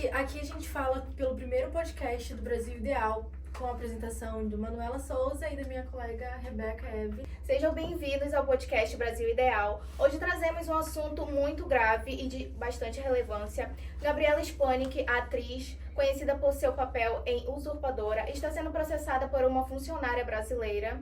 gente, aqui a gente fala pelo primeiro podcast do Brasil Ideal, com a apresentação de Manuela Souza e da minha colega Rebeca Eve. Sejam bem-vindos ao podcast Brasil Ideal. Hoje trazemos um assunto muito grave e de bastante relevância. Gabriela Spanik, atriz, conhecida por seu papel em Usurpadora, está sendo processada por uma funcionária brasileira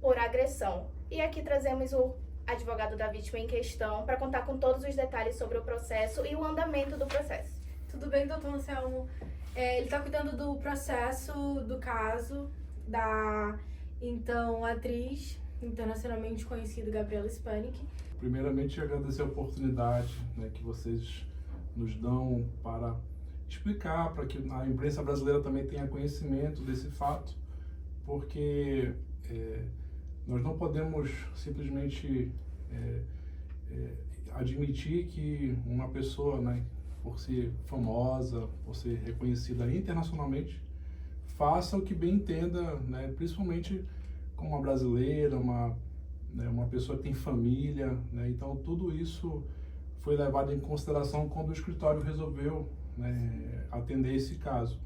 por agressão. E aqui trazemos o advogado da vítima em questão para contar com todos os detalhes sobre o processo e o andamento do processo. Tudo bem, doutor Anselmo? Ele está cuidando do processo, do caso da, então, atriz internacionalmente conhecida Gabriela Spanik. Primeiramente, agradecer a oportunidade, que vocês nos dão para explicar, para que a imprensa brasileira também tenha conhecimento desse fato, porque nós não podemos simplesmente admitir que uma pessoa, por ser famosa, por ser reconhecida internacionalmente, faça o que bem entenda, principalmente como uma brasileira, uma pessoa que tem família, então tudo isso foi levado em consideração quando o escritório resolveu atender esse caso.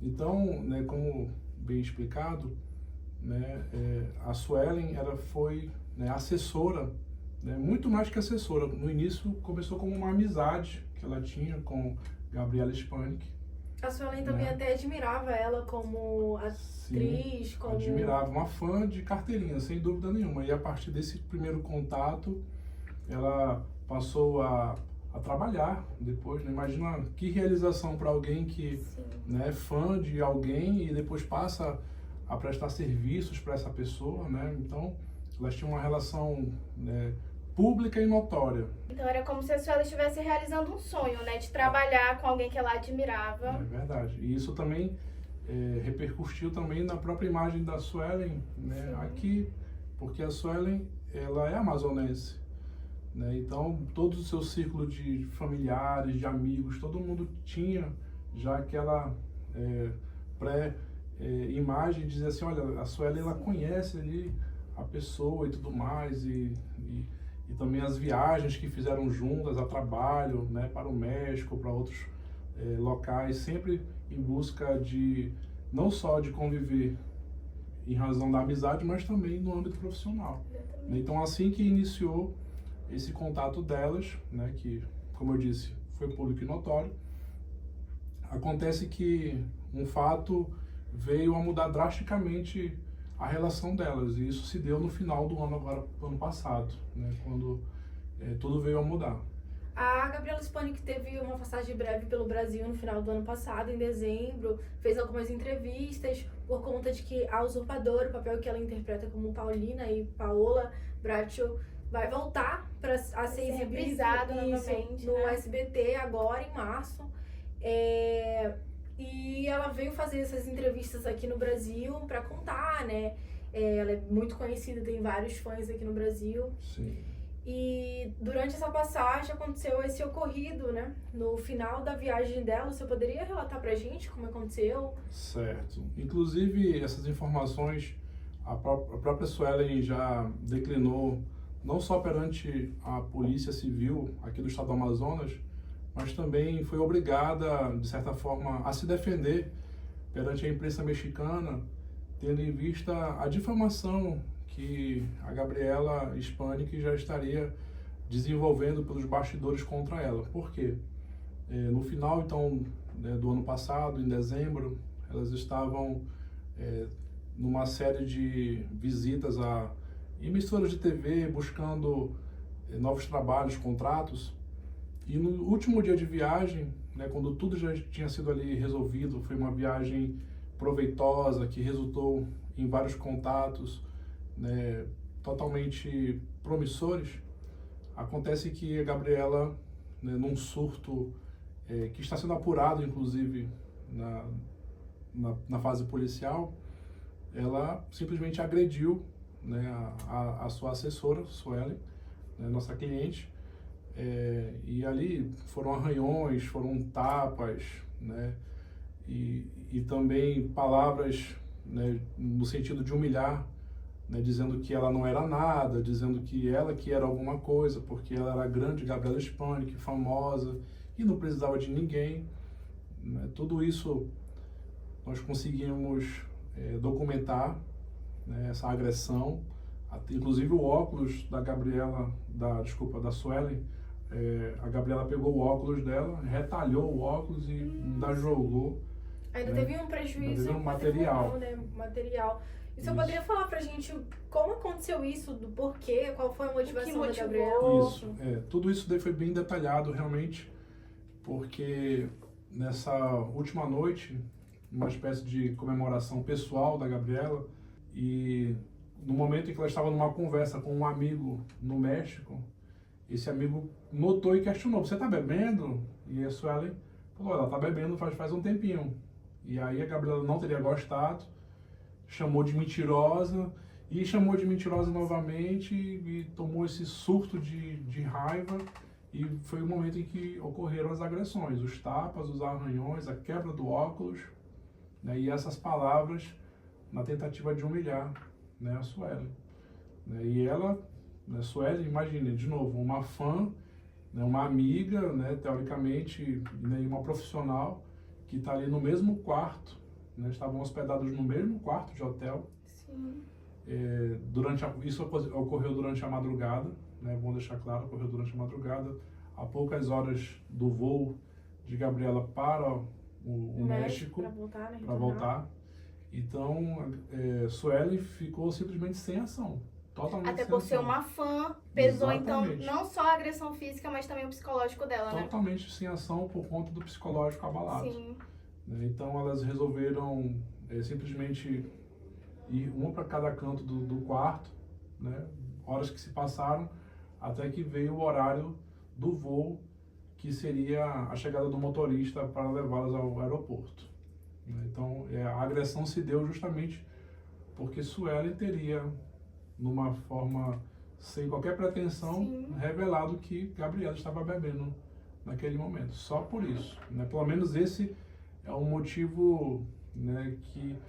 Então, como bem explicado, a Suelen foi assessora, muito mais que assessora. No início começou como uma amizade que ela tinha com Gabriela Spanik. A Suelen também até admirava ela como atriz. Sim, admirava, uma fã de carteirinha, sem dúvida nenhuma. E a partir desse primeiro contato, ela passou a trabalhar depois. Imagina que realização para alguém que é fã de alguém e depois passa a prestar serviços para essa pessoa, Então, elas tinham uma relação pública e notória. Então, era como se a Suelen estivesse realizando um sonho, de trabalhar com alguém que ela admirava. É verdade. E isso também repercutiu também na própria imagem da Suelen, aqui, porque a Suelen, ela é amazonense, Então, todo o seu círculo de familiares, de amigos, todo mundo tinha já aquela imagem de dizer assim, olha, a Suelen, ela conhece ali a pessoa e tudo mais, e também as viagens que fizeram juntas a trabalho, para o México, para outros locais, sempre em busca de, não só de conviver em razão da amizade, mas também no âmbito profissional. Então, assim que iniciou esse contato delas, que, como eu disse, foi público e notório, acontece que um fato veio a mudar drasticamente a relação delas, e isso se deu no final do ano, agora, ano passado, quando tudo veio a mudar. A Gabriela Spanik teve uma passagem breve pelo Brasil no final do ano passado, em dezembro, fez algumas entrevistas por conta de que a Usurpadora, o papel que ela interpreta como Paulina e Paola Bracho, vai voltar a ser reprisado novamente no SBT agora em março. E ela veio fazer essas entrevistas aqui no Brasil para contar, ela é muito conhecida, tem vários fãs aqui no Brasil. Sim. E durante essa passagem aconteceu esse ocorrido, no final da viagem dela. Você poderia relatar pra gente como aconteceu? Certo. Inclusive, essas informações, a própria Suelen já declinou, não só perante a Polícia Civil aqui do estado do Amazonas, mas também foi obrigada, de certa forma, a se defender perante a imprensa mexicana, tendo em vista a difamação que a Gabriela Spanik já estaria desenvolvendo pelos bastidores contra ela. Por quê? No final, então, do ano passado, em dezembro, elas estavam numa série de visitas a emissoras de TV, buscando novos trabalhos, contratos. E no último dia de viagem, quando tudo já tinha sido ali resolvido, foi uma viagem proveitosa, que resultou em vários contatos totalmente promissores, acontece que a Gabriela, num surto que está sendo apurado, inclusive, na fase policial, ela simplesmente agrediu a sua assessora, Suelen, nossa cliente, e ali foram arranhões, foram tapas, e também palavras no sentido de humilhar, dizendo que ela não era nada, dizendo que ela que era alguma coisa, porque ela era grande, Gabriela Spanik, famosa, e não precisava de ninguém. né? Tudo isso nós conseguimos documentar, né, essa agressão. Inclusive o óculos da Gabriela, da Suelen, a Gabriela pegou o óculos dela, retalhou o óculos e ainda jogou. Ainda né? teve um prejuízo Ainda teve um material. patrimonial, né? Material. E você Isso. poderia falar pra gente como aconteceu isso, do porquê, qual foi a motivação da motivou? Gabriela? Isso, tudo isso daí foi bem detalhado realmente, porque nessa última noite, uma espécie de comemoração pessoal da Gabriela, e no momento em que ela estava numa conversa com um amigo no México, esse amigo notou e questionou: você está bebendo? E a Suelen falou: ela está bebendo faz um tempinho. E aí a Gabriela não teria gostado, chamou de mentirosa, e chamou de mentirosa novamente, e tomou esse surto de raiva, e foi o momento em que ocorreram as agressões, os tapas, os arranhões, a quebra do óculos, né, e essas palavras na tentativa de humilhar, né, a Suelen. Né, e ela, né, Suelen, imagine, de novo, uma fã, né, uma amiga, né, teoricamente, né, e uma profissional que está ali no mesmo quarto, né, estavam hospedados no mesmo quarto de hotel. Sim. Isso ocorreu durante a madrugada, né, bom deixar claro, ocorreu durante a madrugada, a poucas horas do voo de Gabriela para o México, para voltar, né? para voltar. Então, Suelen ficou simplesmente sem ação, totalmente Até sem por ser ação. uma fã, pesou Exatamente. então não só a agressão física, mas também o psicológico dela, né? Totalmente sem ação por conta do psicológico abalado. Sim. Né? Então elas resolveram simplesmente ir uma para cada canto do quarto, né? Horas que se passaram até que veio o horário do voo, que seria a chegada do motorista para levá-las ao aeroporto. Né? Então a agressão se deu justamente porque Suelen teria, numa forma sem qualquer pretensão, Sim. revelado que Gabriela estava bebendo naquele momento. Só por isso. Né? Pelo menos esse é um motivo, né,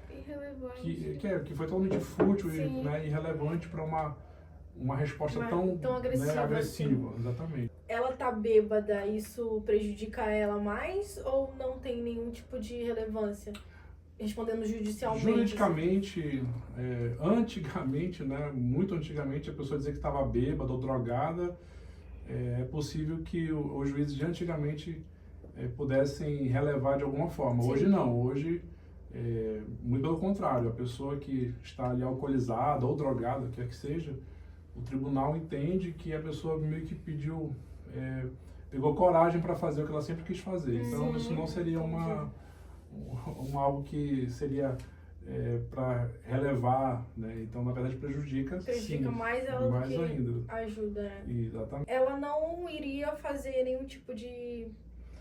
Irrelevante. que foi totalmente fútil e, Sim. né, irrelevante para uma resposta tão agressiva, né, agressiva. assim. Exatamente. Ela tá bêbada, isso prejudica ela mais ou não tem nenhum tipo de relevância? Respondendo judicialmente. Juridicamente, antigamente, né, muito antigamente, a pessoa dizer que estava bêbada ou drogada, é possível que os juízes de antigamente pudessem relevar de alguma forma. Sim. Hoje não, hoje, muito pelo contrário, a pessoa que está ali alcoolizada ou drogada, quer que seja, o tribunal entende que a pessoa meio que pegou coragem para fazer o que ela sempre quis fazer. Então, isso não seria algo que seria para relevar, né? Então, na verdade, prejudica sim, mais ela mais do que ainda. ajuda, né? Exatamente. Ela não iria fazer nenhum tipo de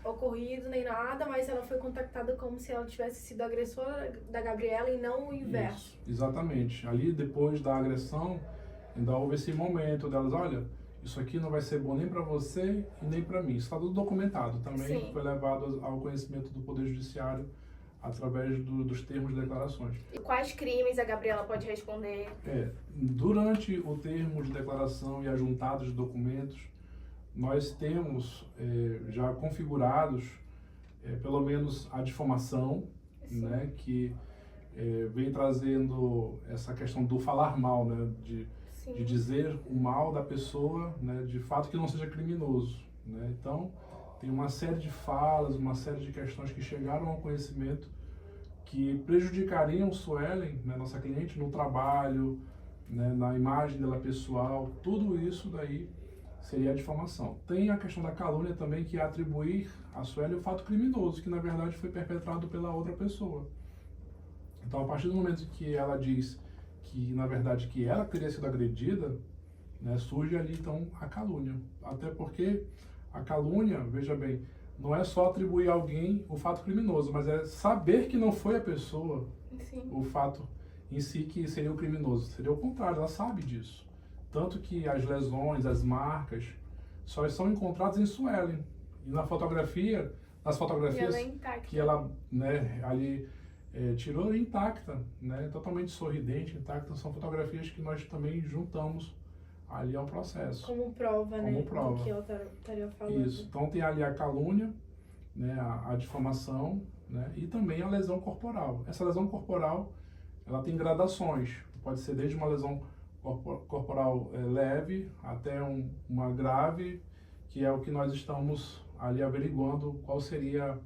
ocorrido nem nada, mas ela foi contactada como se ela tivesse sido agressora da Gabriela e não o inverso. Isso, exatamente. Ali, depois da agressão, ainda houve esse momento delas: olha, isso aqui não vai ser bom nem para você e nem para mim. Isso está tudo documentado também. Sim. Foi levado ao conhecimento do Poder Judiciário através dos termos de declarações. E quais crimes a Gabriela pode responder? Durante o termo de declaração e a juntada de documentos, nós temos já configurados pelo menos a difamação, né, que vem trazendo essa questão do falar mal, né, de dizer o mal da pessoa, né, de fato que não seja criminoso. Né? Então, tem uma série de falas, uma série de questões que chegaram ao conhecimento que prejudicariam Suelen, né, nossa cliente, no trabalho, né, na imagem dela pessoal. Tudo isso daí seria a difamação. Tem a questão da calúnia também, que é atribuir a Suelen o fato criminoso, que na verdade foi perpetrado pela outra pessoa. Então, a partir do momento que ela diz que, na verdade, que ela teria sido agredida, né, surge ali, então, a calúnia. Até porque a calúnia, veja bem, não é só atribuir a alguém o fato criminoso, mas é saber que não foi a pessoa, o fato em si que seria o criminoso. Seria o contrário, ela sabe disso. Tanto que as lesões, as marcas, só são encontradas em Suelen. E nas fotografias que ela, né, ali tirou intacta, né, totalmente sorridente, intacta, são fotografias que nós também juntamos ali ao processo. Como prova, Como né? prova. Do que ela estaria falando. Isso. Então tem ali a calúnia, né, a difamação, né, e também a lesão corporal. Essa lesão corporal, ela tem gradações, pode ser desde uma lesão corporal leve até uma grave, que é o que nós estamos ali averiguando qual seria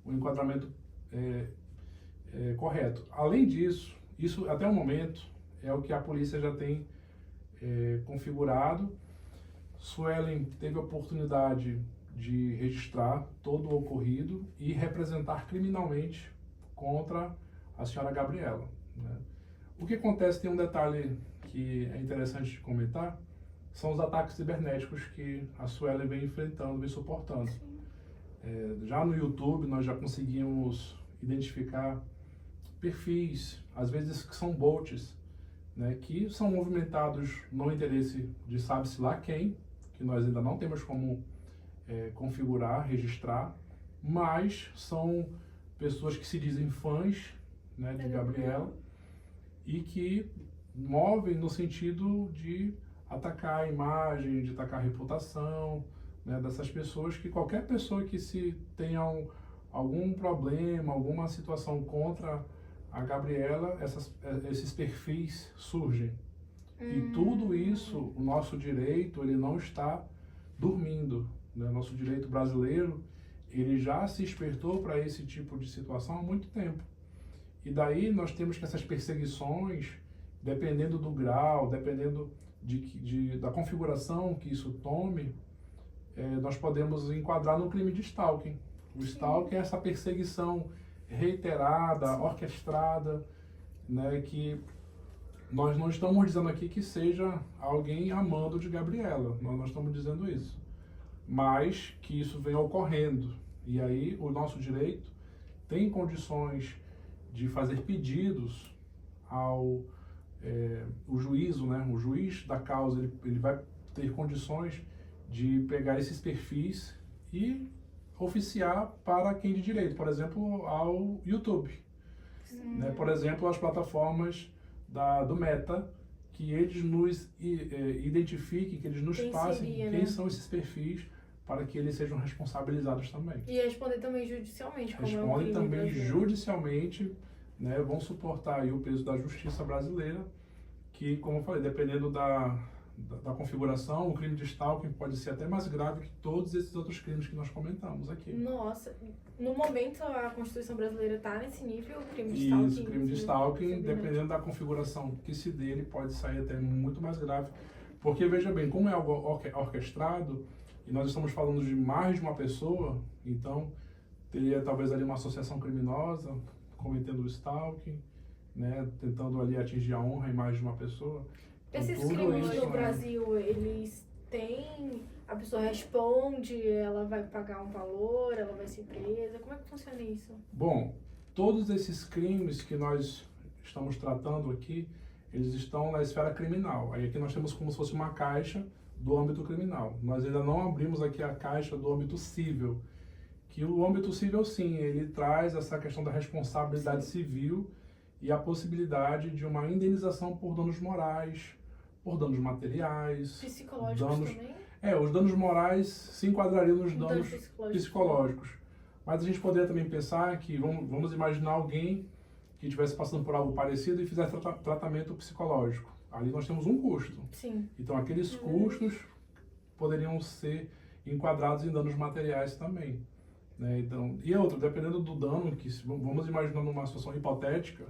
o enquadramento correto. Além disso, isso até o momento é o que a polícia já tem configurado. Suelen teve a oportunidade de registrar todo o ocorrido e representar criminalmente contra a senhora Gabriela, né? O que acontece, tem um detalhe que é interessante de comentar, são os ataques cibernéticos que a Suelen vem enfrentando, vem suportando. Já no YouTube nós já conseguimos identificar perfis, às vezes que são bots, né, que são movimentados no interesse de sabe-se lá quem, que nós ainda não temos como configurar, registrar, mas são pessoas que se dizem fãs, né, de Gabriela e que movem no sentido de atacar a imagem, de atacar a reputação, né, dessas pessoas, que qualquer pessoa que se tenha algum problema, alguma situação contra a Gabriela, esses perfis surgem. E tudo isso, o nosso direito, ele não está dormindo, né? O nosso direito brasileiro, ele já se despertou para esse tipo de situação há muito tempo. E daí nós temos que essas perseguições, dependendo do grau, dependendo da configuração que isso tome, nós podemos enquadrar no crime de stalking. O stalking é essa perseguição reiterada, orquestrada, né, que nós não estamos dizendo aqui que seja alguém amando de Gabriela, nós não estamos dizendo isso, mas que isso vem ocorrendo. E aí o nosso direito tem condições de fazer pedidos ao o juízo, né, o juiz da causa, ele vai ter condições de pegar esses perfis e oficiar para quem de direito, por exemplo, ao YouTube, né? Por exemplo, as plataformas do Meta, que eles nos identifiquem, que eles nos passem quem são esses perfis, para que eles sejam responsabilizados também. E responder também judicialmente. Respondem também judicialmente, né? Vão suportar aí o peso da justiça brasileira, que, como eu falei, dependendo da configuração, o crime de stalking pode ser até mais grave que todos esses outros crimes que nós comentamos aqui. Nossa, no momento a Constituição brasileira está nesse nível, o crime de stalking? Isso, o crime de stalking, dependendo da configuração que se dê, ele pode sair até muito mais grave. Porque, veja bem, como é algo orquestrado, e nós estamos falando de mais de uma pessoa, então teria talvez ali uma associação criminosa cometendo o stalking, né, tentando ali atingir a honra e mais de uma pessoa. Esses crimes no Brasil, eles têm... A pessoa responde, ela vai pagar um valor, ela vai ser presa, como é que funciona isso? Bom, todos esses crimes que nós estamos tratando aqui, eles estão na esfera criminal. Aí aqui nós temos como se fosse uma caixa do âmbito criminal. Nós ainda não abrimos aqui a caixa do âmbito civil, que o âmbito civil, sim, ele traz essa questão da responsabilidade civil e a possibilidade de uma indenização por danos morais, por danos materiais. Psicológicos também? Os danos morais se enquadrariam nos danos psicológicos. Mas a gente poderia também pensar que, vamos imaginar alguém que estivesse passando por algo parecido e fizesse tratamento psicológico. Ali nós temos um custo. Sim. Então aqueles custos poderiam ser enquadrados em danos materiais também, né? Então, e outro, dependendo do dano, que vamos imaginar numa situação hipotética,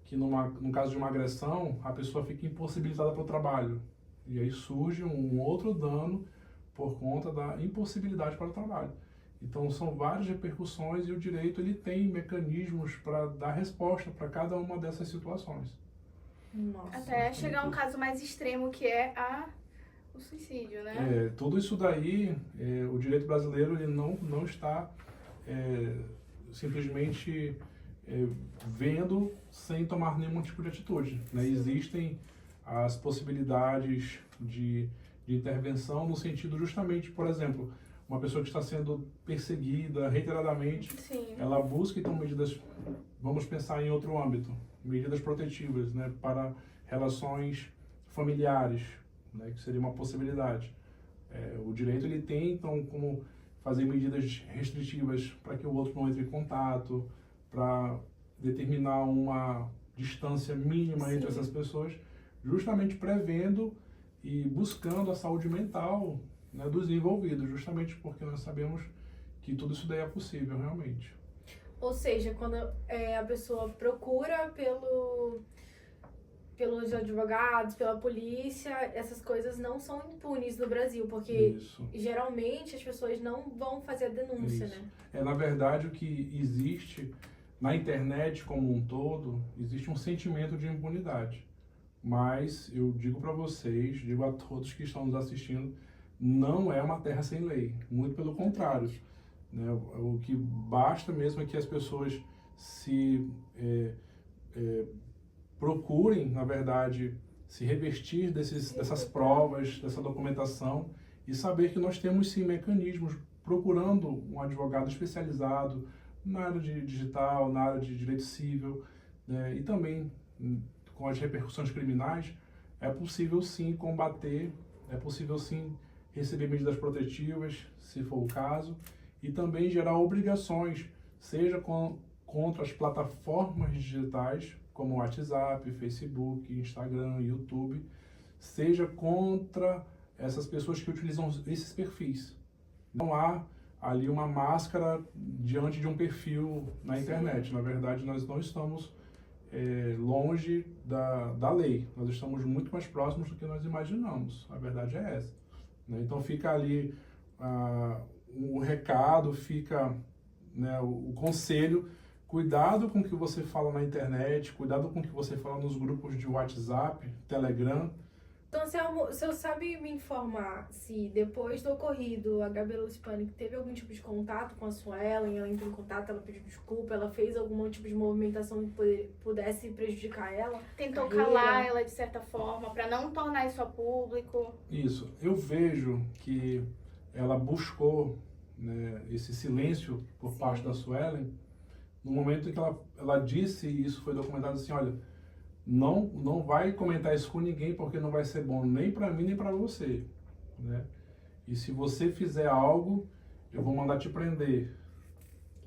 que no caso de uma agressão, a pessoa fica impossibilitada para o trabalho. E aí surge um outro dano por conta da impossibilidade para o trabalho. Então são várias repercussões e o direito ele tem mecanismos para dar resposta para cada uma dessas situações. Nossa. Até chegar a um caso mais extremo, que é o suicídio, né? Tudo isso daí, o direito brasileiro ele não está simplesmente vendo sem tomar nenhum tipo de atitude, né? Existem as possibilidades de intervenção no sentido justamente, por exemplo, uma pessoa que está sendo perseguida reiteradamente, ela busca então medidas, vamos pensar em outro âmbito, medidas protetivas, né, para relações familiares, né, que seria uma possibilidade. O direito ele tem então como fazer medidas restritivas para que o outro não entre em contato, para determinar uma distância mínima entre essas pessoas, justamente prevendo e buscando a saúde mental, né, dos envolvidos, justamente porque nós sabemos que tudo isso daí é possível realmente. Ou seja, quando a pessoa procura pelos advogados, pela polícia, essas coisas não são impunes no Brasil, porque Isso. geralmente as pessoas não vão fazer a denúncia, Isso. né? Na verdade, o que existe na internet como um todo, existe um sentimento de impunidade. Mas eu digo para vocês, digo a todos que estão nos assistindo, não é uma terra sem lei, muito pelo contrário. Né? O que basta mesmo é que as pessoas se procurem, na verdade, se revestir dessas provas, dessa documentação e saber que nós temos sim mecanismos procurando um advogado especializado na área de digital, na área de direito civil, né? E também com as repercussões criminais, é possível sim combater, é possível sim receber medidas protetivas, se for o caso, e também gerar obrigações, seja contra as plataformas digitais, como WhatsApp, Facebook, Instagram, YouTube, seja contra essas pessoas que utilizam esses perfis. Não há ali uma máscara diante de um perfil na internet. Na verdade, nós não estamos longe da lei. Nós estamos muito mais próximos do que nós imaginamos. A verdade é essa. Né? Então fica ali o recado, fica, né, o conselho. Cuidado com o que você fala na internet, cuidado com o que você fala nos grupos de WhatsApp, Telegram. Então, o senhor sabe me informar se depois do ocorrido a Gabriela Hispanic teve algum tipo de contato com a Suelen, ela entrou em contato, ela pediu desculpa, ela fez algum tipo de movimentação que pudesse prejudicar ela? Tentou calar ela de certa forma, para não tornar isso a público? Isso. Eu vejo que ela buscou, né, esse silêncio por parte da Suelen, no momento em que ela disse, e isso foi documentado assim, olha, não vai comentar isso com ninguém porque não vai ser bom nem para mim nem para você, né? E se você fizer algo, eu vou mandar te prender.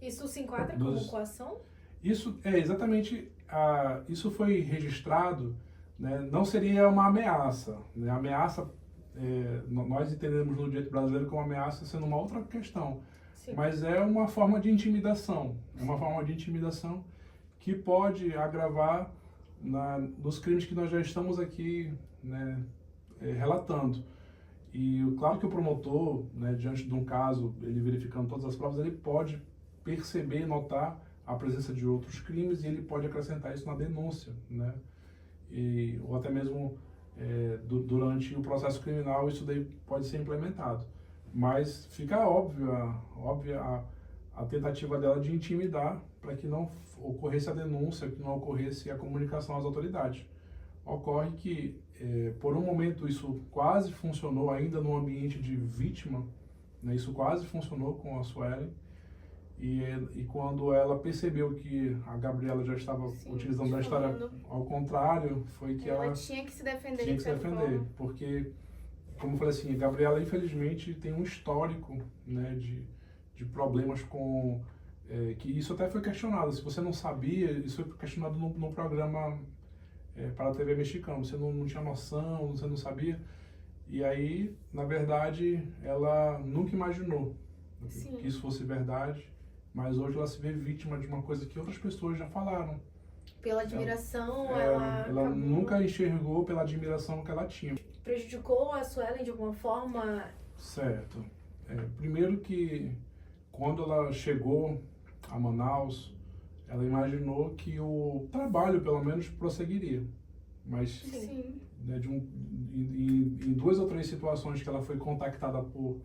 Isso se enquadra como coação? Isso é exatamente, isso foi registrado, né? Não seria uma ameaça, né? Ameaça, nós entendemos no direito brasileiro como ameaça sendo uma outra questão. Sim. Mas é uma forma de intimidação, que pode agravar nos crimes que nós já estamos aqui, né, relatando. E claro que o promotor, né, diante de um caso, ele verificando todas as provas, ele pode perceber, notar a presença de outros crimes e ele pode acrescentar isso na denúncia, né? Ou até mesmo durante o processo criminal isso daí pode ser implementado. Mas fica óbvia a tentativa dela de intimidar para que não ocorresse a denúncia, que não ocorresse a comunicação às autoridades. Ocorre que, por um momento, isso quase funcionou ainda no ambiente de vítima, né? Isso quase funcionou com a Suelen, e quando ela percebeu que a Gabriela já estava utilizando a história ao contrário, foi que ela tinha que se defender. Porque, como eu falei assim, a Gabriela, infelizmente, tem um histórico, né, de problemas com... que isso até foi questionado. Se você não sabia, isso foi questionado no programa para a TV mexicana. Você não tinha noção, você não sabia. E aí, na verdade, ela nunca imaginou que isso fosse verdade. Mas hoje ela se vê vítima de uma coisa que outras pessoas já falaram. Pela admiração, ela nunca enxergou pela admiração que ela tinha. Prejudicou a Suelen de alguma forma? Certo. Primeiro que quando ela chegou a Manaus, ela imaginou que o trabalho, pelo menos, prosseguiria. Mas né, em 2 ou 3 situações que ela foi contactada por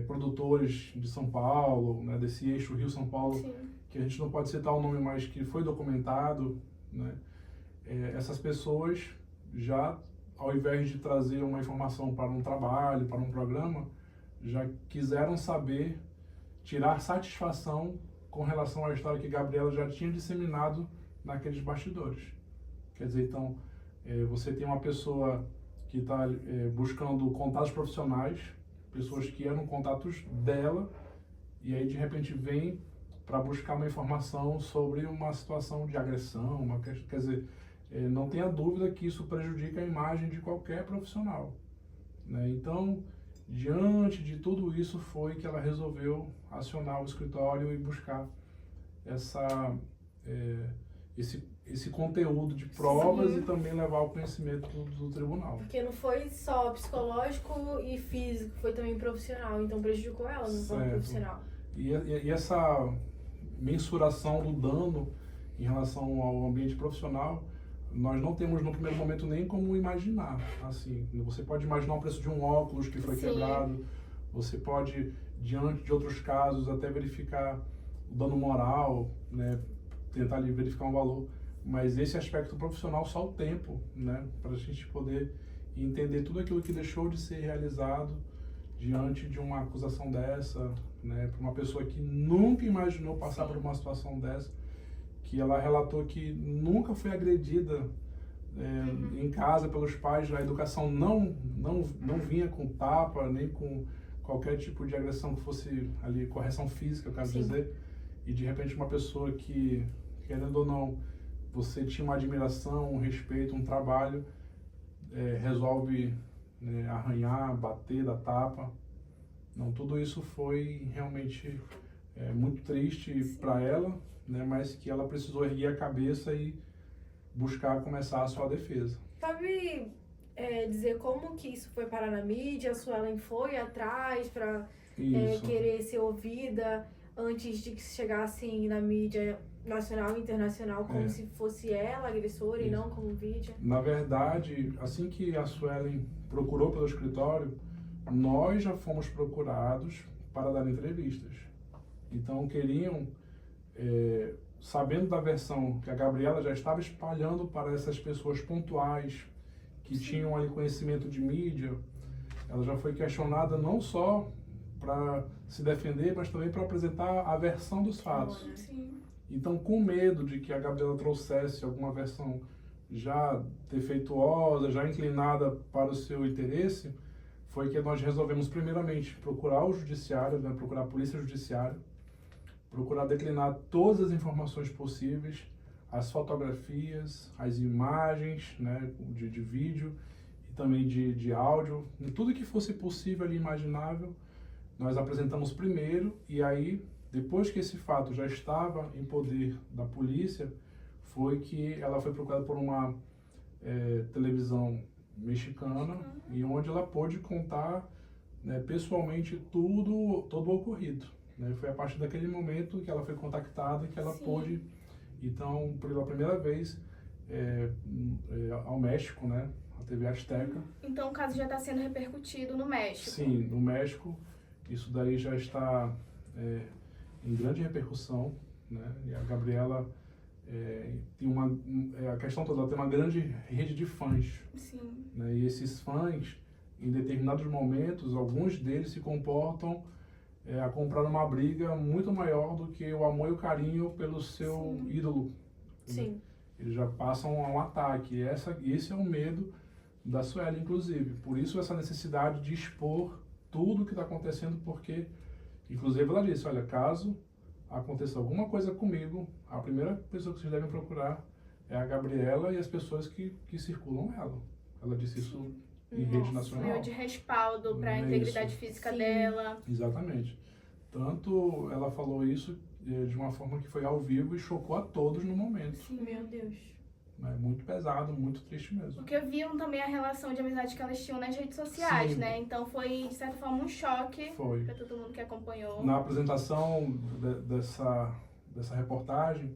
produtores de São Paulo, né, desse eixo Rio-São Paulo, que a gente não pode citar o nome, mas que foi documentado, né, essas pessoas já, ao invés de trazer uma informação para um trabalho, para um programa, já quiseram saber, tirar satisfação com relação à história que Gabriela já tinha disseminado naqueles bastidores. Quer dizer, então, você tem uma pessoa que está buscando contatos profissionais pessoas que eram contatos dela, e aí de repente vem para buscar uma informação sobre uma situação de agressão, quer dizer, não tenha dúvida que isso prejudica a imagem de qualquer profissional, né? Então, diante de tudo isso foi que ela resolveu acionar o escritório e buscar esse conteúdo de provas. Sim. E também levar ao conhecimento do tribunal. Porque não foi só psicológico e físico, foi também profissional, então prejudicou ela no plano profissional. E essa mensuração do dano em relação ao ambiente profissional, nós não temos no primeiro momento nem como imaginar. Assim, você pode imaginar o preço de um óculos que foi quebrado, você pode, diante de outros casos, até verificar o dano moral, né, tentar ali verificar um valor, mas esse aspecto profissional só o tempo, né, para a gente poder entender tudo aquilo que deixou de ser realizado diante de uma acusação dessa, né, para uma pessoa que nunca imaginou passar por uma situação dessa, que ela relatou que nunca foi agredida em casa pelos pais, a educação não vinha com tapa, nem com qualquer tipo de agressão que fosse ali, correção física, eu quero dizer, e de repente uma pessoa que, querendo ou não, você tinha uma admiração, um respeito, um trabalho, resolve, né, arranhar, bater, dar tapa. Não, tudo isso foi realmente muito triste para ela, né, mas que ela precisou erguer a cabeça e buscar começar a sua defesa. Sabe dizer como que isso foi parar na mídia? A Suelen foi atrás para querer ser ouvida antes de que chegasse na mídia nacional e internacional, como se fosse ela a agressora e não como vídeo? Na verdade, assim que a Suelen procurou pelo escritório, nós já fomos procurados para dar entrevistas. Então queriam, sabendo da versão que a Gabriela já estava espalhando para essas pessoas pontuais que tinham ali conhecimento de mídia, ela já foi questionada não só para se defender, mas também para apresentar a versão dos fatos. Então, com medo de que a Gabriela trouxesse alguma versão já defeituosa, já inclinada para o seu interesse, foi que nós resolvemos primeiramente procurar o judiciário, né, procurar a polícia judiciária, procurar declinar todas as informações possíveis, as fotografias, as imagens, né, de vídeo e também de áudio, tudo que fosse possível e imaginável, nós apresentamos primeiro. E aí, depois que esse fato já estava em poder da polícia, foi que ela foi procurada por uma televisão mexicana, e onde ela pôde contar, né, pessoalmente todo o ocorrido. Né? Foi a partir daquele momento que ela foi contactada que ela pôde, então, pela primeira vez, ao México, né, a TV Azteca. Então o caso já está sendo repercutido no México? Sim, no México. Isso daí já está em grande repercussão, né? E a Gabriela tem a questão toda, ela tem uma grande rede de fãs. Sim. Né? E esses fãs, em determinados momentos, alguns deles se comportam a comprar uma briga muito maior do que o amor e o carinho pelo seu ídolo. Sim. Eles já passam a um ataque. E esse é o medo da Suelen, inclusive. Por isso essa necessidade de expor tudo o que está acontecendo, porque, inclusive, ela disse, olha, caso aconteça alguma coisa comigo, a primeira pessoa que vocês devem procurar é a Gabriela e as pessoas que circulam ela. Ela disse isso em rede nacional. Foi de respaldo para a integridade física dela. Exatamente. Tanto ela falou isso de uma forma que foi ao vivo e chocou a todos no momento. Sim, meu Deus. É muito pesado, muito triste mesmo. Porque viram também a relação de amizade que elas tinham nas redes sociais, né? Então foi, de certa forma, um choque para todo mundo que acompanhou. Na apresentação dessa reportagem,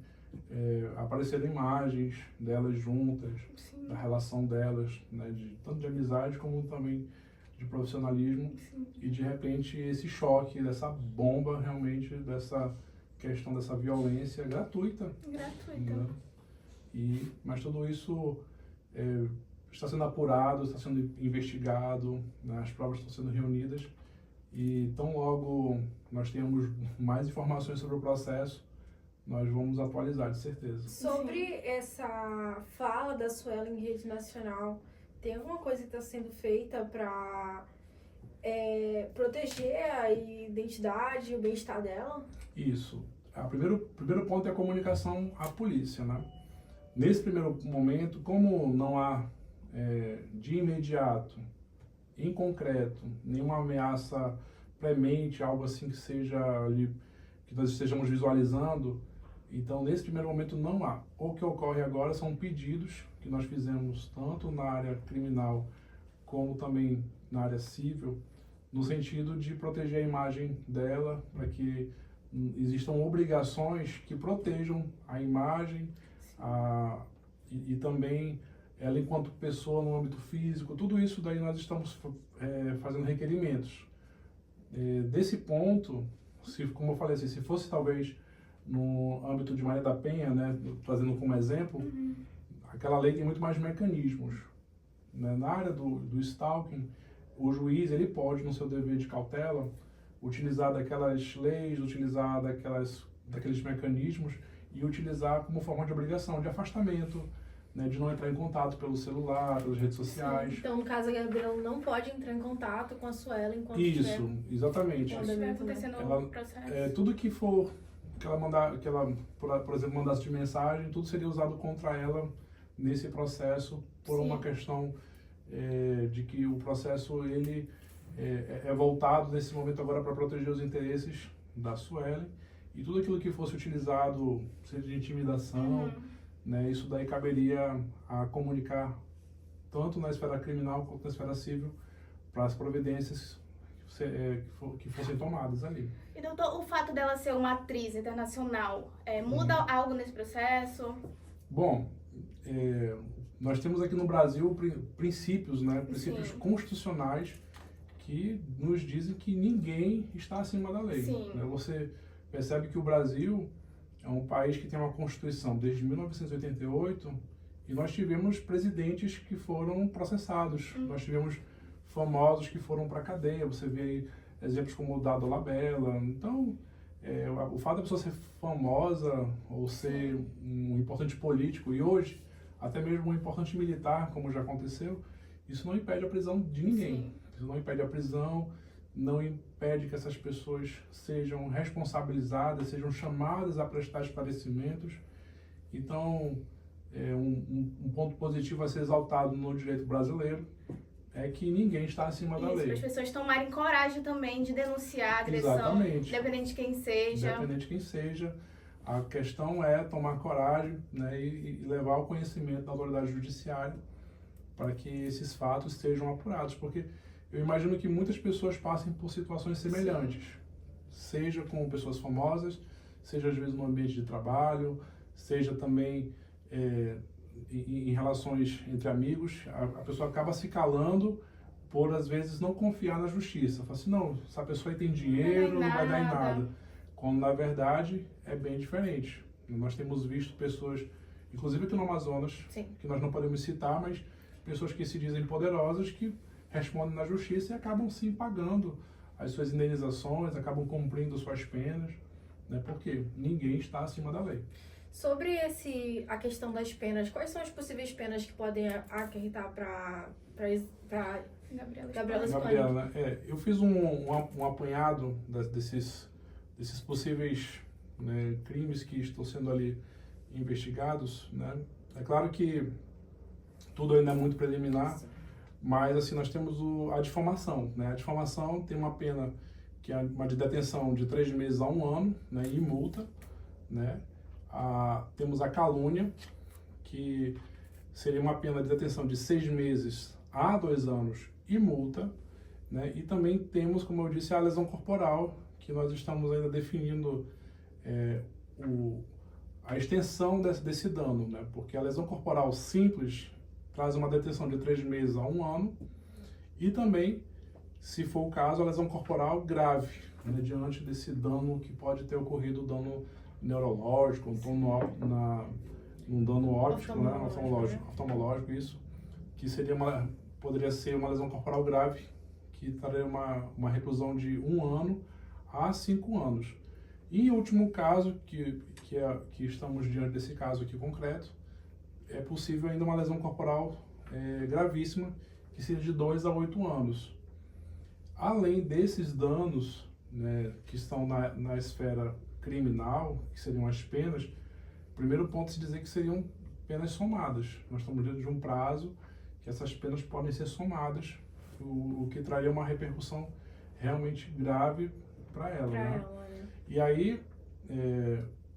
apareceram imagens delas juntas, da relação delas, né, tanto de amizade como também de profissionalismo. E de repente esse choque, dessa bomba realmente, dessa questão dessa violência gratuita. Né? Mas tudo isso está sendo apurado, está sendo investigado, né? As provas estão sendo reunidas, e tão logo nós tenhamos mais informações sobre o processo, nós vamos atualizar, de certeza. Sobre essa fala da Suelen em rede nacional, tem alguma coisa que está sendo feita para proteger a identidade e o bem-estar dela? Isso. O primeiro ponto é a comunicação à polícia, né? Nesse primeiro momento, como não há de imediato, em concreto, nenhuma ameaça premente, algo assim que seja ali, que nós estejamos visualizando, então nesse primeiro momento não há. O que ocorre agora são pedidos que nós fizemos tanto na área criminal como também na área civil, no sentido de proteger a imagem dela, para que existam obrigações que protejam a imagem e também ela enquanto pessoa no âmbito físico. Tudo isso daí nós estamos fazendo requerimentos. Desse ponto, como eu falei assim, se fosse talvez no âmbito de Maria da Penha, né, trazendo como exemplo, aquela lei tem muito mais mecanismos. Né? Na área do stalking, o juiz ele pode, no seu dever de cautela, utilizar daquelas leis, utilizar daqueles mecanismos e utilizar como forma de obrigação, de afastamento, né, de não entrar em contato pelo celular, pelas redes sociais. Sim, então, no caso, a Gabriela não pode entrar em contato com a Suelen enquanto Isso, exatamente. Quando estiver acontecendo o processo. Tudo que for que ela, por exemplo, mandasse de mensagem, tudo seria usado contra ela nesse processo por uma questão de que o processo ele é voltado nesse momento agora para proteger os interesses da Suelen e tudo aquilo que fosse utilizado, seja de intimidação, né, isso daí caberia a comunicar tanto na esfera criminal quanto na esfera civil para as providências que fossem tomadas ali. E doutor, o fato dela ser uma atriz internacional muda algo nesse processo? Bom, nós temos aqui no Brasil princípios, né, princípios constitucionais que nos dizem que ninguém está acima da lei. Né? Você percebe que o Brasil é um país que tem uma Constituição desde 1988 e nós tivemos presidentes que foram processados, nós tivemos famosos que foram para a cadeia, você vê aí exemplos como o Dado Labella. Então, o fato da pessoa ser famosa ou ser um importante político e hoje até mesmo um importante militar, como já aconteceu, isso não impede a prisão de ninguém. Isso não impede a prisão, não impede que essas pessoas sejam responsabilizadas, sejam chamadas a prestar esclarecimentos. Então, um ponto positivo a ser exaltado no direito brasileiro é que ninguém está acima da lei. Para as pessoas tomarem coragem também de denunciar a agressão, Exatamente. independente de quem seja. Independente de quem seja. A questão é tomar coragem, né, e levar ao conhecimento da autoridade judiciária para que esses fatos sejam apurados, porque eu imagino que muitas pessoas passem por situações semelhantes, seja com pessoas famosas, seja às vezes no ambiente de trabalho, seja também em relações entre amigos. A pessoa acaba se calando por, às vezes, não confiar na justiça. Fala assim, não, essa pessoa aí tem dinheiro, não vai dar em nada. Quando, na verdade, é bem diferente. Nós temos visto pessoas, inclusive aqui no Amazonas, que nós não podemos citar, mas pessoas que se dizem poderosas, que respondem na justiça e acabam, sim, pagando as suas indenizações, acabam cumprindo suas penas, né, porque ninguém está acima da lei. Sobre a questão das penas, quais são as possíveis penas que podem acarretar para Gabriela Gabriela, né? Eu fiz um apanhado desses possíveis, né, crimes que estão sendo ali investigados, né? É claro que tudo ainda é muito preliminar, mas assim nós temos a difamação, né? A difamação tem uma pena que é uma de detenção de 3 meses a 1 ano, né, e multa, né? Temos a calúnia, que seria uma pena de detenção de 6 meses a 2 anos e multa, né? E também temos, como eu disse, a lesão corporal, que nós estamos ainda definindo a extensão desse dano, né? Porque a lesão corporal simples traz uma detenção de 3 meses a 1 ano e também, se for o caso, a lesão corporal grave, né? Diante desse dano que pode ter ocorrido, dano neurológico, um dano óptico, né? Oftalmológico, isso, que poderia ser uma lesão corporal grave, que traria uma reclusão de 1 ano a 5 anos. E em último caso, que estamos diante desse caso aqui concreto, é possível ainda uma lesão corporal gravíssima, que seja de 2 a 8 anos. além desses danos, né, que estão na esfera criminal, que seriam as penas, o primeiro ponto é se dizer que seriam penas somadas. Nós estamos dentro de um prazo que essas penas podem ser somadas, o que traria uma repercussão realmente grave para ela. Né? E aí,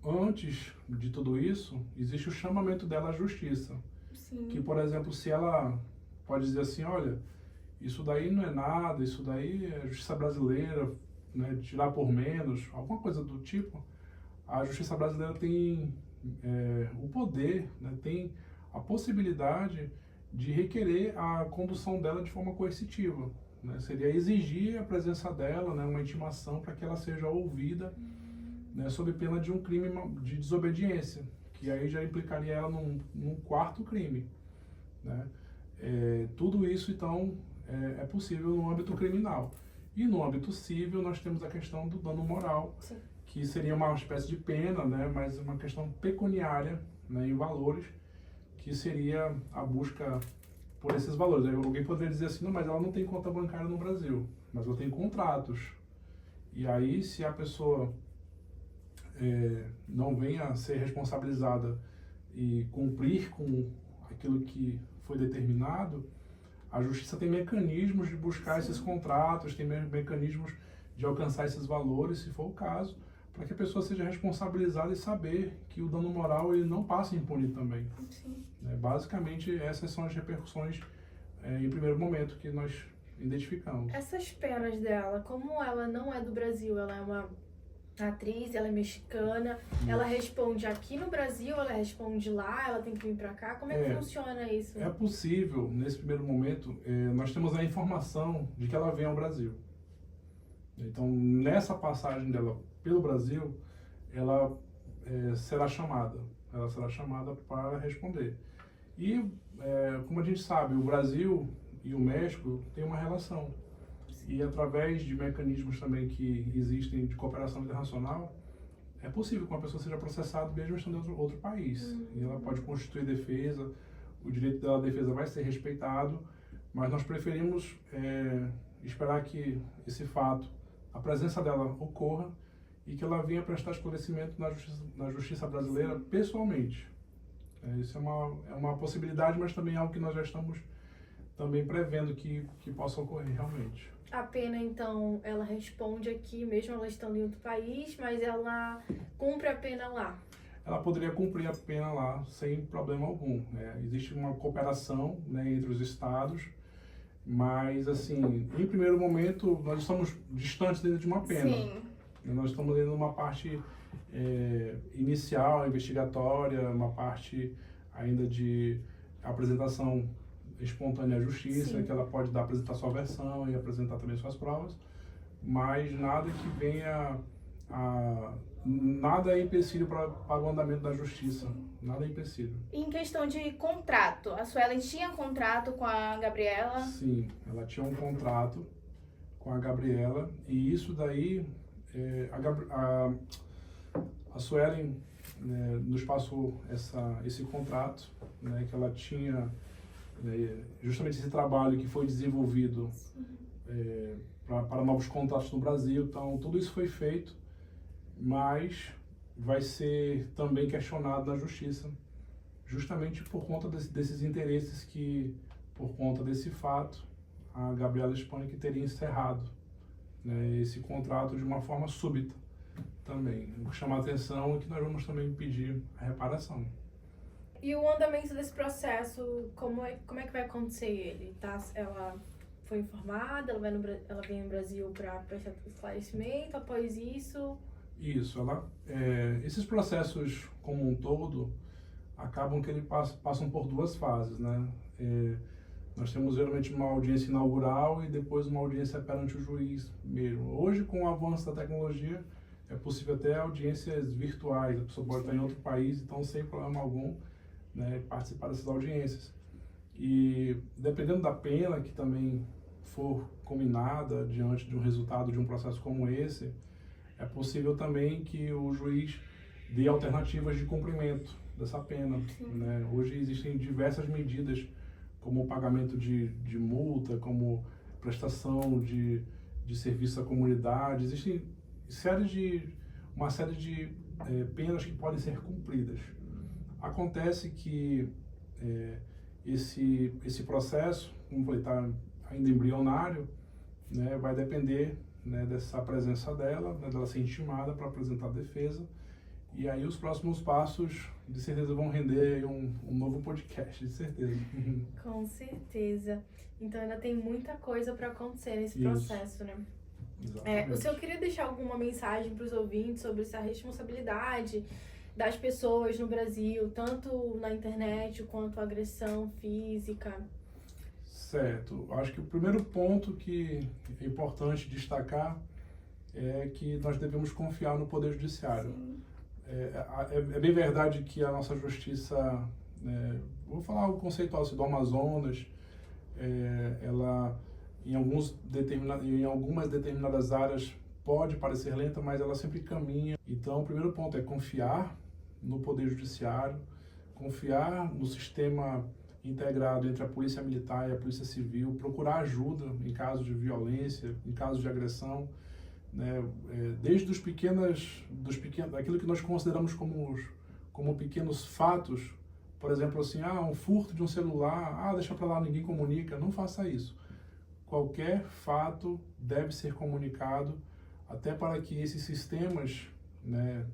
antes de tudo isso, existe o chamamento dela à justiça. Sim. Que, por exemplo, se ela pode dizer assim, olha, isso daí não é nada, isso daí é justiça brasileira, né, tirar por menos, alguma coisa do tipo, a justiça brasileira tem o poder, né, tem a possibilidade de requerer a condução dela de forma coercitiva. Né? Seria exigir a presença dela, né, uma intimação para que ela seja ouvida, né, sob pena de um crime de desobediência, que aí já implicaria ela num quarto crime. Né? Tudo isso, então, é possível no âmbito criminal. E no âmbito civil, nós temos a questão do dano moral, Sim. que seria uma espécie de pena, né, mas uma questão pecuniária, né, em valores, que seria a busca por esses valores. Aí alguém poderia dizer assim, não, mas ela não tem conta bancária no Brasil, mas ela tem contratos. E aí, se a pessoa não venha a ser responsabilizada e cumprir com aquilo que foi determinado, a justiça tem mecanismos de buscar esses contratos, tem mecanismos de alcançar esses valores, se for o caso, para que a pessoa seja responsabilizada e saber que o dano moral ele não passa impune também. Sim. Basicamente, essas são as repercussões, em primeiro momento, que nós identificamos. Essas penas dela, como ela não é do Brasil, ela é uma atriz, ela é mexicana, ela responde aqui no Brasil, ela responde lá, ela tem que vir pra cá, como é que funciona isso? É possível, nesse primeiro momento, nós temos a informação de que ela vem ao Brasil. Então, nessa passagem dela pelo Brasil, ela será chamada para responder. E, como a gente sabe, o Brasil e o México têm uma relação. E através de mecanismos também que existem de cooperação internacional, é possível que uma pessoa seja processada mesmo estando em outro país. E ela pode constituir defesa, o direito dela à defesa vai ser respeitado, mas nós preferimos esperar que esse fato, a presença dela ocorra e que ela venha prestar esclarecimento na justiça brasileira pessoalmente. Isso é uma possibilidade, mas também é algo que nós já estamos também prevendo que possa ocorrer realmente. A pena, então, ela responde aqui, mesmo ela estando em outro país, mas ela cumpre a pena lá. Ela poderia cumprir a pena lá sem problema algum. Existe uma cooperação, né, entre os estados, mas, assim, em primeiro momento, nós estamos distantes dentro de uma pena. Sim. Nós estamos dentro de uma parte inicial, investigatória, uma parte ainda de apresentação espontânea à justiça, Sim. que ela pode apresentar sua versão e apresentar também suas provas, mas nada que venha nada é empecilho para o andamento da justiça, nada é empecilho. E em questão de contrato, a Suelen tinha contrato com a Gabriela? Sim, ela tinha um contrato com a Gabriela e isso daí, a Suelen nos passou esse contrato, né, que ela tinha justamente esse trabalho que foi desenvolvido para novos contratos no Brasil. Então, tudo isso foi feito, mas vai ser também questionado na justiça, justamente por conta desses interesses que, por conta desse fato, a Gabriela Hispanic teria encerrado, né, esse contrato de uma forma súbita também. O que chama a atenção é que nós vamos também pedir a reparação. E o andamento desse processo, como é que vai acontecer ele? Tá? Ela foi informada, ela vem no Brasil para prestar esclarecimento, após isso... Isso, esses processos como um todo acabam que eles passam por duas fases, né? Nós temos geralmente uma audiência inaugural e depois uma audiência perante o juiz mesmo. Hoje, com o avanço da tecnologia, é possível até audiências virtuais, a pessoa pode estar em outro país, então sem problema algum, né, participar dessas audiências. E dependendo da pena que também for combinada diante de um resultado de um processo como esse, é possível também que o juiz dê alternativas de cumprimento dessa pena. Né? Hoje existem diversas medidas, como o pagamento de multa, como prestação de de serviço à comunidade. Existem uma série de penas que podem ser cumpridas. Acontece que esse processo, como falei, está ainda embrionário, né, vai depender, né, dessa presença dela, né, dela ser intimada para apresentar a defesa. E aí os próximos passos, de certeza, vão render aí um novo podcast, de certeza. Com certeza. Então ainda tem muita coisa para acontecer nesse Isso. processo, né? Exatamente. O senhor queria deixar alguma mensagem para os ouvintes sobre essa responsabilidade das pessoas no Brasil, tanto na internet quanto a agressão física? Certo. Acho que o primeiro ponto que é importante destacar é que nós devemos confiar no Poder Judiciário. É bem verdade que a nossa justiça, vou falar o conceitual assim, do Amazonas, ela em algumas determinadas áreas pode parecer lenta, mas ela sempre caminha. Então, o primeiro ponto é confiar no Poder Judiciário, confiar no sistema integrado entre a Polícia Militar e a Polícia Civil, procurar ajuda em casos de violência, em casos de agressão, né? Desde daquilo que nós consideramos como pequenos fatos, por exemplo, assim, um furto de um celular, deixa para lá, ninguém comunica, não faça isso. Qualquer fato deve ser comunicado, até para que esses sistemas, né,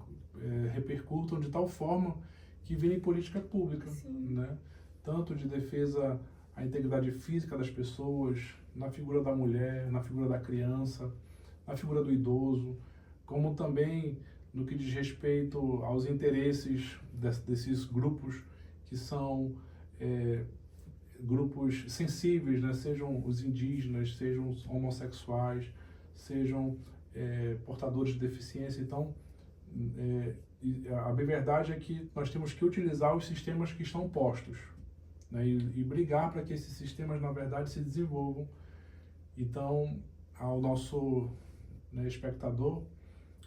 repercutam de tal forma que virem política pública, né? Tanto de defesa à integridade física das pessoas, na figura da mulher, na figura da criança, na figura do idoso, como também no que diz respeito aos interesses desses grupos que são grupos sensíveis, né? Sejam os indígenas, sejam os homossexuais, sejam portadores de deficiência. Então, a bem verdade é que nós temos que utilizar os sistemas que estão postos, né? E brigar para que esses sistemas, na verdade, se desenvolvam. Então, ao nosso, né, espectador,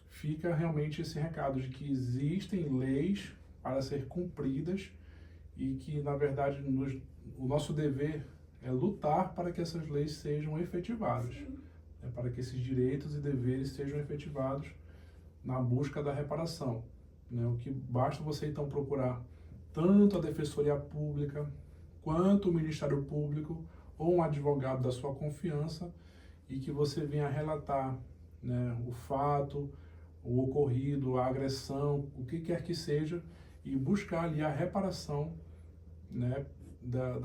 fica realmente esse recado de que existem leis para ser cumpridas e que, na verdade, o nosso dever é lutar para que essas leis sejam efetivadas, né, para que esses direitos e deveres sejam efetivados na busca da reparação, né? O que basta você, então, procurar tanto a Defensoria Pública quanto o Ministério Público ou um advogado da sua confiança e que você venha relatar, né, o fato, o ocorrido, a agressão, o que quer que seja, e buscar ali a reparação, né,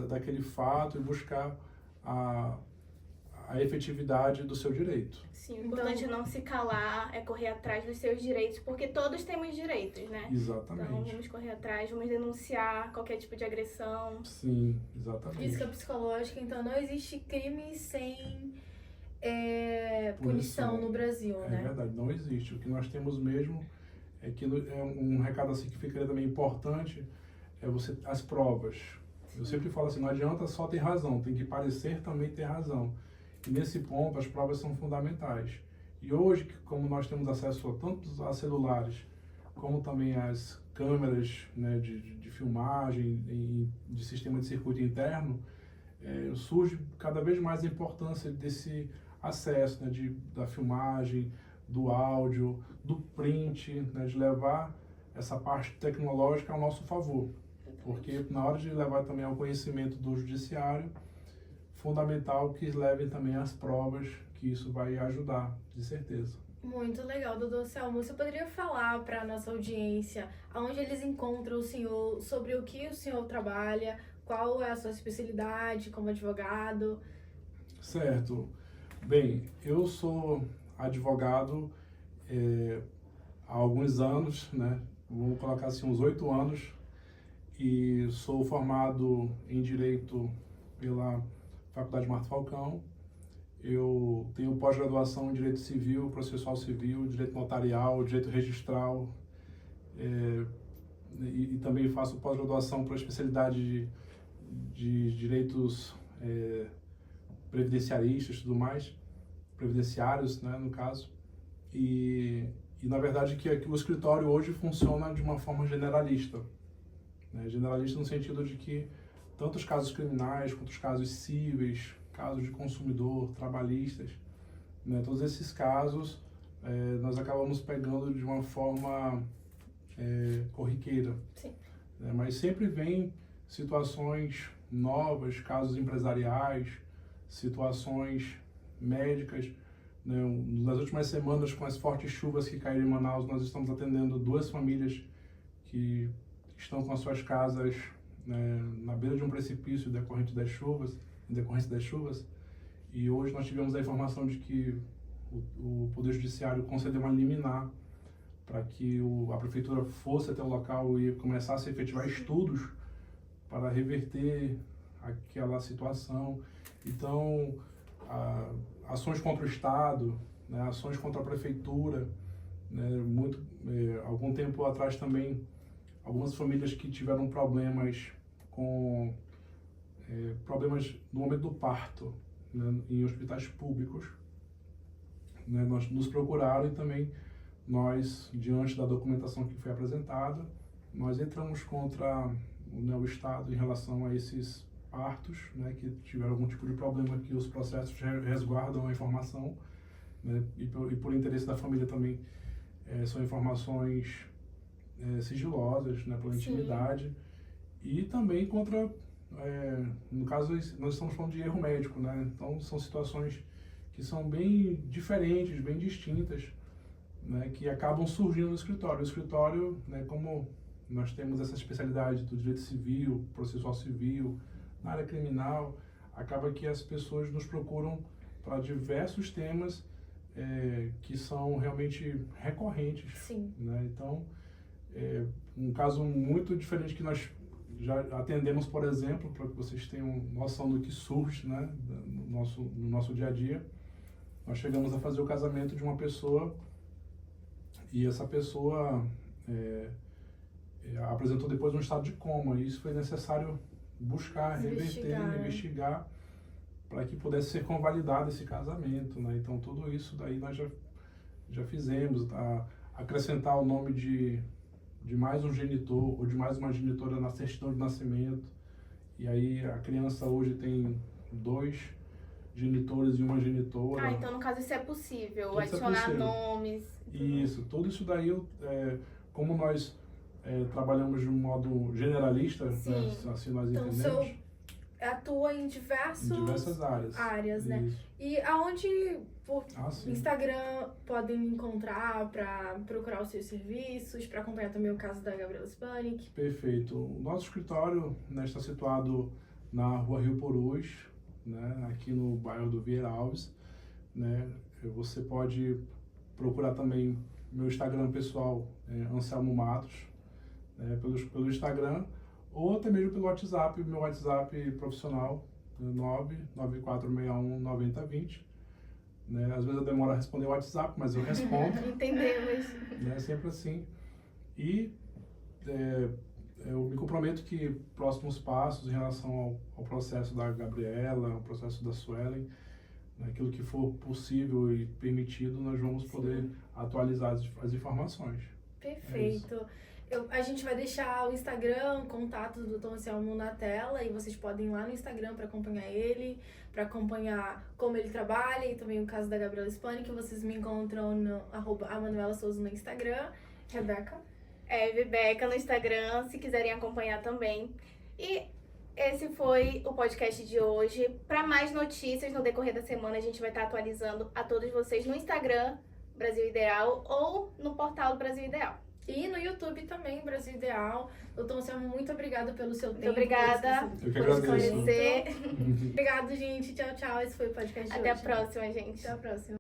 daquele fato e buscar a efetividade do seu direito. Sim, o importante é não se calar, é correr atrás dos seus direitos, porque todos temos direitos, né? Exatamente. Então vamos correr atrás, vamos denunciar qualquer tipo de agressão. Sim, exatamente. Física, psicológica, então não existe crime sem punição no Brasil, né? É verdade, não existe. O que nós temos mesmo é que um recado assim que fica também importante as provas. Eu sempre falo assim, não adianta só ter razão, tem que parecer também ter razão. E nesse ponto as provas são fundamentais. E hoje, como nós temos acesso tanto a celulares, como também às câmeras, né, de filmagem, de sistema de circuito interno, surge cada vez mais a importância desse acesso, né, da filmagem, do áudio, do print, né, de levar essa parte tecnológica ao nosso favor. Porque na hora de levar também ao conhecimento do judiciário, fundamental que levem também as provas, que isso vai ajudar, de certeza. Muito legal, doutor Selmo. Você poderia falar para a nossa audiência aonde eles encontram o senhor, sobre o que o senhor trabalha, qual é a sua especialidade como advogado? Certo. Bem, eu sou advogado há alguns anos, né? Vou colocar assim, uns 8 anos, e sou formado em Direito pela Faculdade Marto Falcão. Eu tenho pós-graduação em Direito Civil, Processual Civil, Direito Notarial, Direito Registral, e também faço pós-graduação para a especialidade de Direitos previdenciaristas e tudo mais, previdenciários, né, no caso. E na verdade que o escritório hoje funciona de uma forma generalista, né? Generalista no sentido de que tanto os casos criminais quanto os casos cíveis, casos de consumidor, trabalhistas, né, todos esses casos nós acabamos pegando de uma forma corriqueira. Sim. Né, mas sempre vem situações novas, casos empresariais, situações médicas. Né, nas últimas semanas, com as fortes chuvas que caíram em Manaus, nós estamos atendendo 2 famílias que estão com as suas casas na beira de um precipício em decorrência das chuvas. E hoje nós tivemos a informação de que o Poder Judiciário concedeu uma liminar para que a Prefeitura fosse até o local e começasse a efetivar estudos para reverter aquela situação. Então, ações contra o Estado, né, ações contra a Prefeitura, né, algum tempo atrás também, algumas famílias que tiveram problemas no momento do parto, né, em hospitais públicos, né, nos procuraram e também nós, diante da documentação que foi apresentada, nós entramos contra o Estado em relação a esses partos, né, que tiveram algum tipo de problema, que os processos resguardam a informação, né, e por interesse da família também são informações sigilosas, né, pela intimidade, e também contra, no caso, nós estamos falando de erro médico, né, então são situações que são bem diferentes, bem distintas, né, que acabam surgindo no escritório. O escritório, né, como nós temos essa especialidade do direito civil, processual civil, na área criminal, acaba que as pessoas nos procuram para diversos temas que são realmente recorrentes. Sim. Né? Então, um caso muito diferente que nós já atendemos, por exemplo, para que vocês tenham noção do que surge, né, no nosso dia a dia, nós chegamos a fazer o casamento de uma pessoa e essa pessoa apresentou depois um estado de coma, e isso foi necessário buscar, reverter, investigar, para que pudesse ser convalidado esse casamento, né? Então tudo isso daí nós já fizemos, acrescentar o nome de mais um genitor ou de mais uma genitora na certidão de nascimento, e aí a criança hoje tem 2 genitores e uma genitora. Então no caso isso é possível, tudo adicionar é possível. nomes. Isso, tudo isso daí, como nós trabalhamos de um modo generalista, né, assim nós então, entendemos. Atua em diversas áreas, né? Isso. E aonde por Instagram podem encontrar para procurar os seus serviços, para acompanhar também o caso da Gabriela Spanik? Perfeito. O nosso escritório, né, está situado na Rua Rio Purus, né, aqui no bairro do Vieira Alves, né? Você pode procurar também meu Instagram pessoal, Anselmo Matos, pelo Instagram, ou até mesmo pelo WhatsApp, meu WhatsApp profissional, 994619020. Né? Às vezes eu demoro a responder o WhatsApp, mas eu respondo. Entendemos. É sempre assim. E eu me comprometo que próximos passos em relação ao processo da Gabriela, ao processo da Suelen, aquilo que for possível e permitido, nós vamos poder atualizar as informações. Perfeito. A gente vai deixar o Instagram, o contato do Dr. Anselmo na tela, e vocês podem ir lá no Instagram para acompanhar ele, para acompanhar como ele trabalha, e também o caso da Gabriela Spanik, que vocês me encontram no @amanuelasouza no Instagram. Rebeca? Rebeca no Instagram, se quiserem acompanhar também. E esse foi o podcast de hoje. Para mais notícias no decorrer da semana, a gente vai estar atualizando a todos vocês no Instagram, Brasil Ideal, ou no portal Brasil Ideal. E no YouTube também, Brasil Ideal. Doutor Anselmo, muito obrigada pelo seu tempo. Obrigada. Eu que agradeço. Conhecer. Obrigado, gente. Tchau, tchau. Esse foi o podcast de Até hoje. a próxima, gente. Até a próxima.